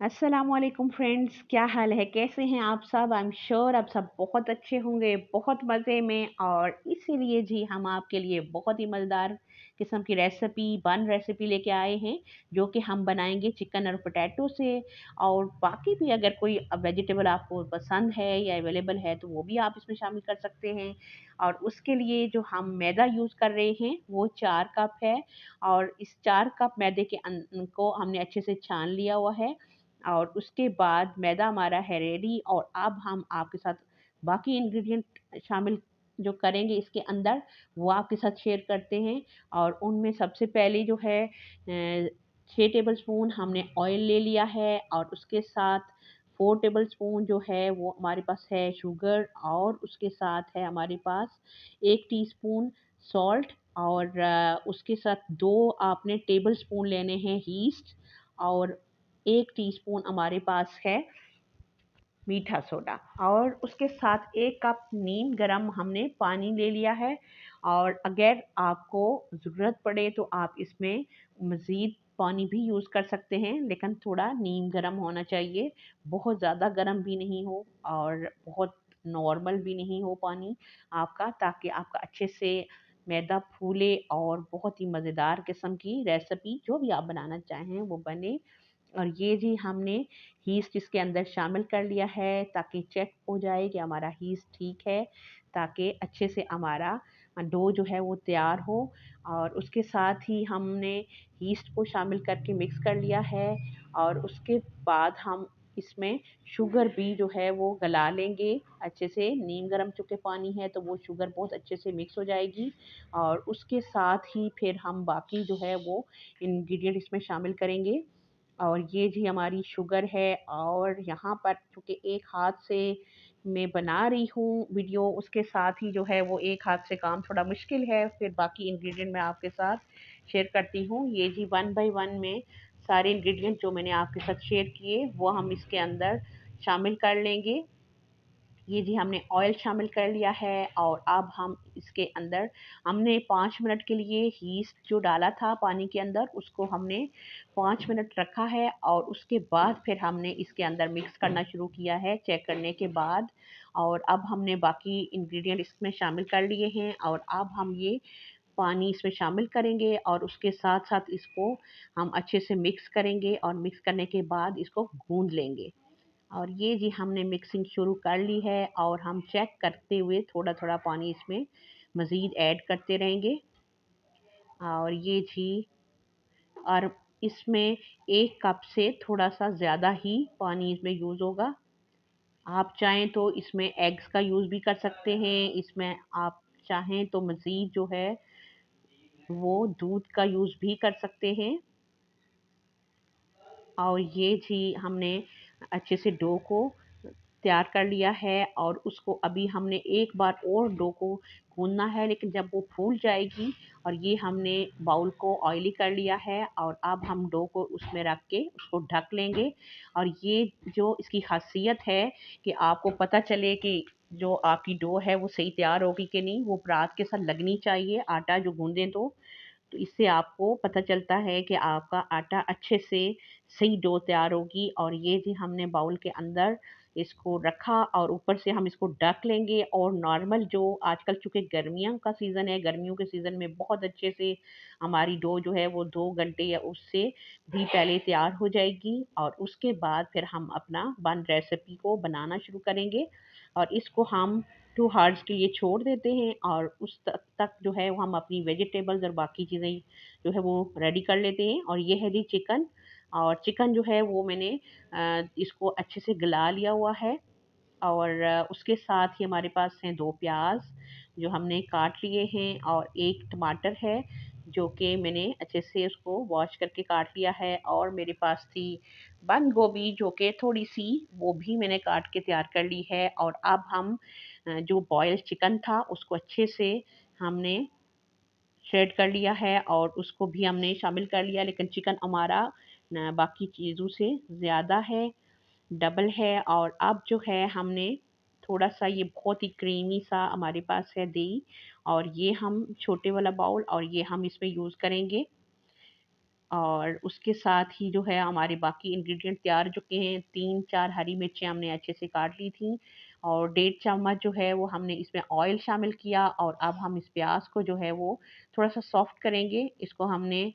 अस्सलामुअलैकुम फ्रेंड्स, क्या हाल है? कैसे हैं आप सब? आई एम श्योर आप सब बहुत अच्छे होंगे, बहुत मज़े में। और इसीलिए जी हम आपके लिए बहुत ही मज़ेदार किस्म की रेसिपी लेके आए हैं, जो कि हम बनाएंगे चिकन और पोटैटो से। और बाकी भी अगर कोई वेजिटेबल आपको पसंद है या अवेलेबल है तो वो भी आप इसमें शामिल कर सकते हैं। और उसके लिए जो हम मैदा यूज़ कर रहे हैं वो 4 कप है। और इस 4 कप मैदे के को हमने अच्छे से छान लिया हुआ है। और उसके बाद मैदा हमारा है रेडी। और अब हम आपके साथ बाकी इंग्रेडिएंट शामिल जो करेंगे इसके अंदर, वो आपके साथ शेयर करते हैं। और उनमें सबसे पहले जो है 6 टेबल स्पून हमने ऑयल ले लिया है। और उसके साथ 4 टेबल स्पून जो है वो हमारे पास है शुगर। और उसके साथ है हमारे पास 1 टीस्पून सॉल्ट। और उसके साथ 2 आपने टेबल स्पून लेने हैं ईस्ट। और 1 टीस्पून हमारे पास है मीठा सोडा। और उसके साथ 1 कप नीम गरम हमने पानी ले लिया है। और अगर आपको ज़रूरत पड़े तो आप इसमें मज़ीद पानी भी यूज़ कर सकते हैं, लेकिन थोड़ा नीम गरम होना चाहिए। बहुत ज़्यादा गरम भी नहीं हो और बहुत नॉर्मल भी नहीं हो पानी आपका, ताकि आपका अच्छे से मैदा फूले और बहुत ही मज़ेदार किस्म की रेसिपी जो भी आप बनाना चाहें वो बने। और ये जी हमने यीस्ट इसके अंदर शामिल कर लिया है, ताकि चेक हो जाए कि हमारा यीस्ट ठीक है, ताकि अच्छे से हमारा डो जो है वो तैयार हो। और उसके साथ ही हमने यीस्ट को शामिल करके मिक्स कर लिया है। और उसके बाद हम इसमें शुगर भी जो है वो गला लेंगे अच्छे से। नीम गर्म चुके पानी है तो वो शुगर बहुत अच्छे से मिक्स हो जाएगी। और उसके साथ ही फिर हम बाकी जो है वो इंग्रेडिएंट इसमें शामिल करेंगे। और ये जी हमारी शुगर है। और यहाँ पर चूँकि एक हाथ से मैं बना रही हूँ वीडियो, उसके साथ ही जो है वो एक हाथ से काम थोड़ा मुश्किल है। फिर बाकी इंग्रेडिएंट मैं आपके साथ शेयर करती हूँ। ये जी वन बाय वन में सारे इंग्रेडिएंट जो मैंने आपके साथ शेयर किए वो हम इसके अंदर शामिल कर लेंगे। ये जी हमने ऑयल शामिल कर लिया है। और अब हम इसके अंदर हमने 5 मिनट के लिए यीस्ट जो डाला था पानी के अंदर, उसको हमने 5 मिनट रखा है। और उसके बाद फिर हमने इसके अंदर मिक्स करना शुरू किया है चेक करने के बाद। और अब हमने बाकी इंग्रेडिएंट इसमें शामिल कर लिए हैं। और अब हम ये पानी इसमें शामिल करेंगे और उसके साथ साथ इसको हम अच्छे से मिक्स करेंगे। और मिक्स करने के बाद इसको गूंद लेंगे। और ये जी हमने मिक्सिंग शुरू कर ली है। और हम चेक करते हुए थोड़ा थोड़ा पानी इसमें मज़ीद ऐड करते रहेंगे। और ये जी, और इसमें 1 कप से थोड़ा सा ज़्यादा ही पानी इसमें यूज़ होगा। आप चाहें तो इसमें एग्स का यूज़ भी कर सकते हैं। इसमें आप चाहें तो मज़ीद जो है वो दूध का यूज़ भी कर सकते हैं। और ये जी हमने अच्छे से डो को तैयार कर लिया है। और उसको अभी हमने एक बार और डो को गूंदना है, लेकिन जब वो फूल जाएगी। और ये हमने बाउल को ऑयली कर लिया है। और अब हम डो को उसमें रख के उसको ढक लेंगे। और ये जो इसकी खासियत है कि आपको पता चले कि जो आपकी डो है वो सही तैयार होगी कि नहीं, वो परात के साथ लगनी चाहिए आटा जो गूंदें तो इससे आपको पता चलता है कि आपका आटा अच्छे से सही डो तैयार होगी। और ये जी हमने बाउल के अंदर इसको रखा और ऊपर से हम इसको ढक लेंगे। और नॉर्मल जो आजकल चूँकि गर्मियों का सीज़न है, गर्मियों के सीज़न में बहुत अच्छे से हमारी डो जो है वो 2 घंटे या उससे भी पहले तैयार हो जाएगी। और उसके बाद फिर हम अपना बन रेसिपी को बनाना शुरू करेंगे। और इसको हम 2 हावर्स के लिए छोड़ देते हैं। और उस तक जो है वो हम अपनी वेजिटेबल्स और बाकी चीज़ें जो है वो रेडी कर लेते हैं। और ये है जी चिकन। और चिकन जो है वो मैंने इसको अच्छे से गला लिया हुआ है। और उसके साथ ही हमारे पास हैं 2 प्याज़ जो हमने काट लिए हैं। और 1 टमाटर है जो कि मैंने अच्छे से उसको वॉश करके काट लिया है। और मेरे पास थी बंद गोभी जो कि थोड़ी-सी वो भी मैंने काट के तैयार कर ली है। और अब हम जो बॉइल्ड चिकन था उसको अच्छे से हमने श्रेड कर लिया है और उसको भी हमने शामिल कर लिया। लेकिन चिकन हमारा बाकी चीज़ों से ज़्यादा है, डबल है। और अब जो है हमने थोड़ा-सा ये बहुत ही क्रीमी सा हमारे पास है दही। और ये हम छोटे वाला बाउल और ये हम इसमें यूज़ करेंगे। और उसके साथ ही जो है हमारे बाकी इंग्रेडिएंट तैयार हो चुके हैं। 3-4 हरी मिर्चें हमने अच्छे से काट ली थी और 1.5 चम्मच जो है वो हमने इसमें ऑयल शामिल किया और अब हम इस प्याज़ को जो है वो थोड़ा-सा सॉफ्ट करेंगे। इसको हमने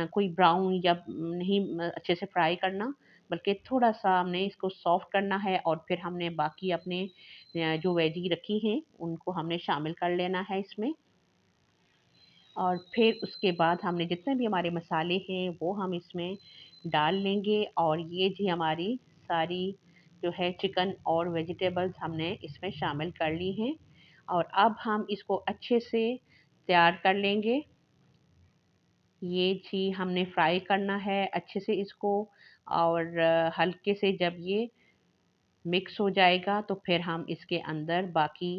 कोई ब्राउन या नहीं अच्छे से फ्राई करना, बल्कि थोड़ा-सा हमने इसको सॉफ्ट करना है और फिर हमने बाकी अपने जो वेजी रखी हैं, उनको हमने शामिल कर लेना है इसमें। और फिर उसके बाद हमने जितने भी हमारे मसाले हैं वो हम इसमें डाल लेंगे और ये जी हमारी सारी जो है चिकन और वेजिटेबल्स हमने इसमें शामिल कर ली हैं और अब हम इसको अच्छे से तैयार कर लेंगे। ये जी हमने फ्राई करना है अच्छे से इसको और हल्के से जब ये मिक्स हो जाएगा तो फिर हम इसके अंदर बाकी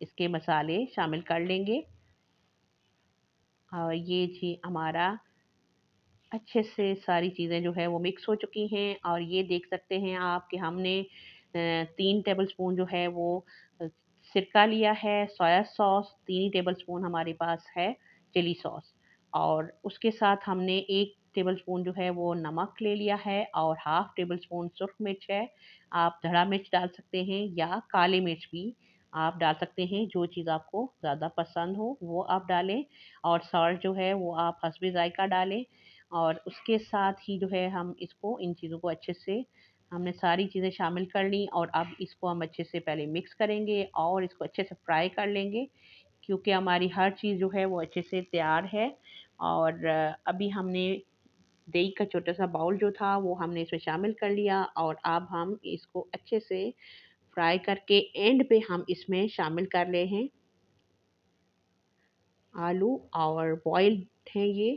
इसके मसाले शामिल कर लेंगे। और ये जी हमारा अच्छे से सारी चीज़ें जो है वो मिक्स हो चुकी हैं और ये देख सकते हैं आप कि हमने 3 टेबलस्पून जो है वो अ, सिरका लिया है, सोया सॉस 3 ही टेबलस्पून हमारे पास है, चिली सॉस और उसके साथ हमने 1 टेबलस्पून जो है वो नमक ले लिया है और हाफ़ टेबलस्पून सुरख मिर्च है। आप धड़ा मिर्च डाल सकते हैं या काली मिर्च भी आप डाल सकते हैं, जो चीज़ आपको ज़्यादा पसंद हो वो आप डालें और सॉल्ट जो है वो आप हस्बे ज़ायक़ा डालें। और उसके साथ ही जो है हम इसको इन चीज़ों को अच्छे से हमने सारी चीज़ें शामिल कर ली और अब इसको हम अच्छे से पहले मिक्स करेंगे और इसको अच्छे से फ्राई कर लेंगे क्योंकि हमारी हर चीज़ जो है वो अच्छे से तैयार है। और अभी हमने दही का छोटा सा बाउल जो था वो हमने इसमें शामिल कर लिया और अब हम इसको अच्छे से फ्राई करके एंड पे हम इसमें शामिल कर रहे हैं आलू और बॉइल्ड हैं ये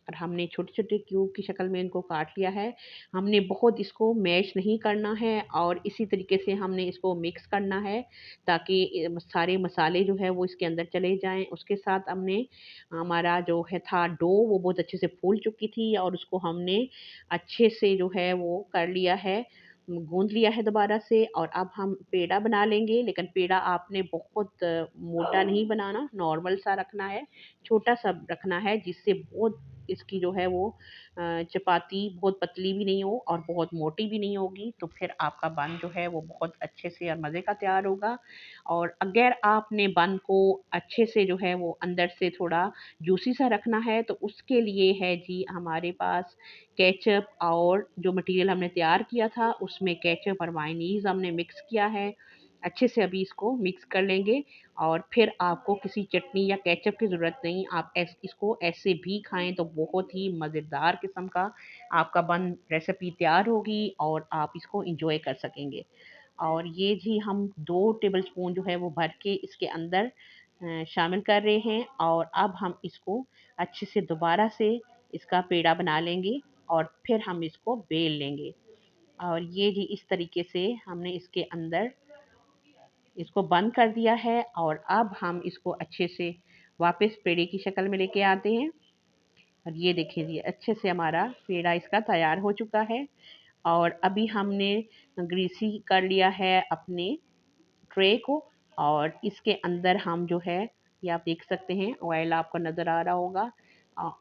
और हमने छोटे-छोटे क्यूब की शक्ल में इनको काट लिया है। हमने बहुत इसको मैश नहीं करना है और इसी तरीके से हमने इसको मिक्स करना है ताकि सारे मसाले जो है वो इसके अंदर चले जाएँ। उसके साथ हमने हमारा जो है था डो वो बहुत अच्छे से फूल चुकी थी और उसको हमने अच्छे से जो है वो कर लिया है, गूँध लिया है दोबारा से और अब हम पेड़ा बना लेंगे। लेकिन पेड़ा आपने बहुत मोटा नहीं बनाना, नॉर्मल सा रखना है, छोटा-सा रखना है जिससे बहुत इसकी जो है वो चपाती बहुत पतली भी नहीं हो और बहुत मोटी भी नहीं होगी, तो फिर आपका बन जो है वो बहुत अच्छे से और मज़े का तैयार होगा। और अगर आपने बन को अच्छे से जो है वो अंदर से थोड़ा जूसी सा रखना है, तो उसके लिए है जी हमारे पास केचअप और जो मटीरियल हमने तैयार किया था, उसमें केचअप और मायोनीज़ हमने मिक्स किया है। अच्छे से अभी इसको मिक्स कर लेंगे और फिर आपको किसी चटनी या केचअप की ज़रूरत नहीं, आप इसको ऐसे भी खाएँ तो बहुत ही मज़ेदार किस्म का आपका बन रेसिपी तैयार होगी और आप इसको एन्जॉय कर सकेंगे। और ये जी हम 2 टेबलस्पून जो है वो भर के इसके अंदर शामिल कर रहे हैं और अब हम इसको अच्छे से दोबारा से इसका पेड़ा बना लेंगे और फिर हम इसको बेल लेंगे। और ये जी इस तरीके से हमने इसके अंदर इसको बंद कर दिया है और अब हम इसको अच्छे से वापस पेड़े की शक्ल में लेके आते हैं और ये देखिए जी अच्छे से हमारा पेड़ा इसका तैयार हो चुका है और अभी हमने ग्रीसी कर लिया है अपने ट्रे को और इसके अंदर हम जो है ये आप देख सकते हैं ऑयल आपको नज़र आ रहा होगा।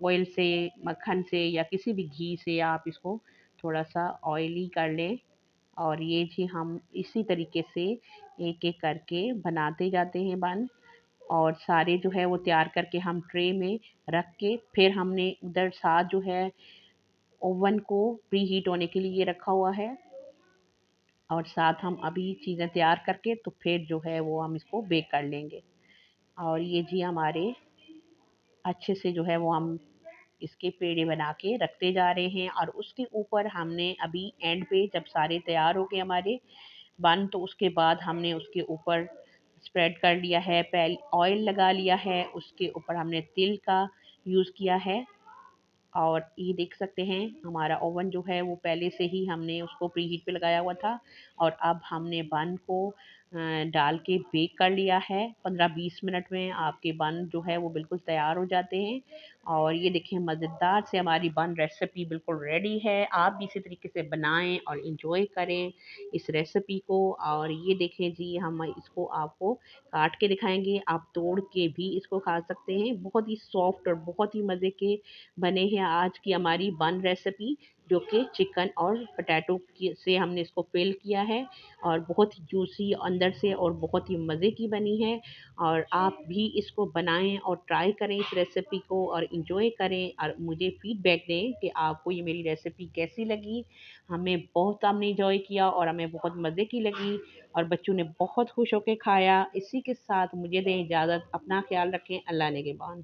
ऑयल से, मक्खन से या किसी भी घी से आप इसको थोड़ा-सा ऑयली कर लें और ये जी हम इसी तरीके से एक-एक करके बनाते जाते हैं बन और सारे जो है वो तैयार करके हम ट्रे में रख के फिर हमने उधर साथ जो है ओवन को प्री हीट होने के लिए रखा हुआ है और साथ हम अभी चीज़ें तैयार करके तो फिर जो है वो हम इसको बेक कर लेंगे। और ये जी हमारे अच्छे से जो है वो हम इसके पेड़े बना के रखते जा रहे हैं और उसके ऊपर हमने अभी एंड पे जब सारे तैयार हो गए हमारे बन तो उसके बाद हमने उसके ऊपर स्प्रेड कर लिया है, पहले ऑयल लगा लिया है, उसके ऊपर हमने तिल का यूज़ किया है और ये देख सकते हैं हमारा ओवन जो है वो पहले से ही हमने उसको प्री हीट पे लगाया हुआ था और अब हमने बन को डाल के बेक कर लिया है। 15-20 मिनट में आपके बन जो है वो बिल्कुल तैयार हो जाते हैं। और ये देखिए मज़ेदार से हमारी बन रेसिपी बिल्कुल रेडी है। आप भी इसी तरीके से बनाएं और इंजॉय करें इस रेसिपी को। और ये देखें जी, हम इसको आपको काट के दिखाएंगे, आप तोड़ के भी इसको खा सकते हैं। बहुत ही सॉफ्ट और बहुत ही मज़े के बने हैं आज की हमारी बन रेसिपी, जो कि चिकन और पोटैटो से हमने इसको फिल किया है। और बहुत ही जूसी अंदर से और बहुत ही मज़े की बनी है। और आप भी इसको बनाएं और ट्राई करें इस रेसिपी को और इंजॉय करें और मुझे फीडबैक दें कि आपको ये मेरी रेसिपी कैसी लगी। हमें बहुत हमने इंजॉय किया और हमें बहुत मज़े की लगी और बच्चों ने बहुत खुश होकर खाया। इसी के साथ मुझे दें इजाज़त। अपना ख्याल रखें। अल्लाह ने के बाद।